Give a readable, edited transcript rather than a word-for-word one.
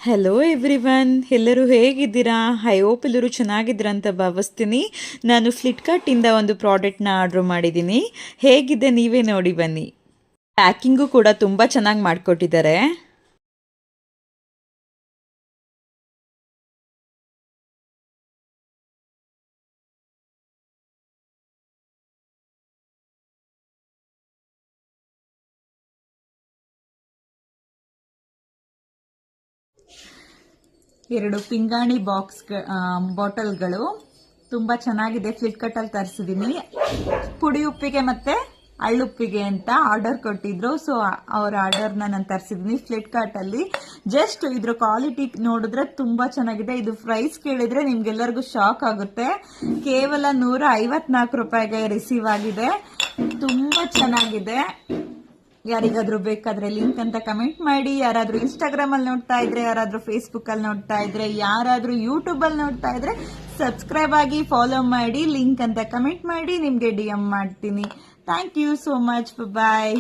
Hello everyone, ಎಲ್ಲರೂ ಹೇಗಿದ್ದೀರಾ? I hope ಎಲ್ಲರೂ ಚೆನ್ನಾಗಿದ್ದೀರಾ ಅಂತ ಭಾವಿಸ್ತೀನಿ. ನಾನು ಫ್ಲಿಪ್ಕಾರ್ಟಿಂದ ಒಂದು ಪ್ರಾಡಕ್ಟ್ನ ಆರ್ಡ್ರ್ ಮಾಡಿದ್ದೀನಿ. ಹೇಗಿದೆ ನೀವೇ ನೋಡಿ ಬನ್ನಿ. ಪ್ಯಾಕಿಂಗು ಕೂಡ ತುಂಬ ಚೆನ್ನಾಗಿ ಮಾಡಿಕೊಟ್ಟಿದ್ದಾರೆ. ಎರಡು ಪಿಂಗಾಣಿ ಬಾಟಲ್ಗಳು ತುಂಬ ಚೆನ್ನಾಗಿದೆ. ಫ್ಲಿಪ್ಕಾರ್ಟಲ್ಲಿ ತರಿಸಿದ್ದೀನಿ. ಪುಡಿ ಉಪ್ಪಿಗೆ ಮತ್ತು ಹಳ್ಳುಪ್ಪಿಗೆ ಅಂತ ಆರ್ಡರ್ ಕೊಟ್ಟಿದ್ರು. ಸೊ ಅವ್ರ ಆರ್ಡರ್ನ ನಾನು ತರಿಸಿದ್ದೀನಿ ಫ್ಲಿಪ್ಕಾರ್ಟಲ್ಲಿ. ಜಸ್ಟ್ ಇದ್ರ ಕ್ವಾಲಿಟಿ ನೋಡಿದ್ರೆ ತುಂಬ ಚೆನ್ನಾಗಿದೆ. ಇದು ಪ್ರೈಸ್ ಕೇಳಿದ್ರೆ ನಿಮ್ಗೆಲ್ಲರಿಗೂ ಶಾಕ್ ಆಗುತ್ತೆ. ಕೇವಲ 154 ರೂಪಾಯಿಗೆ ರಿಸೀವ್ ಆಗಿದೆ. ತುಂಬ ಚೆನ್ನಾಗಿದೆ. ಯಾರಿಗಾದ್ರೂ ಬೇಕಾದ್ರೆ ಲಿಂಕ್ ಅಂತ ಕಮೆಂಟ್ ಮಾಡಿ. ಯಾರಾದ್ರೂ ಇನ್ಸ್ಟಾಗ್ರಾಮ್ ಅಲ್ಲಿ ನೋಡ್ತಾ ಇದ್ರೆ, ಯಾರಾದ್ರೂ ಫೇಸ್ಬುಕ್ ಅಲ್ಲಿ ನೋಡ್ತಾ ಇದ್ರೆ, ಯಾರಾದ್ರೂ ಯೂಟ್ಯೂಬ್ ಅಲ್ಲಿ ನೋಡ್ತಾ ಇದ್ರೆ ಸಬ್ಸ್ಕ್ರೈಬ್ ಆಗಿ ಫಾಲೋ ಮಾಡಿ. ಲಿಂಕ್ ಅಂತ ಕಮೆಂಟ್ ಮಾಡಿ, ನಿಮ್ಗೆ DM ಮಾಡ್ತೀನಿ. Thank you so much. Bye.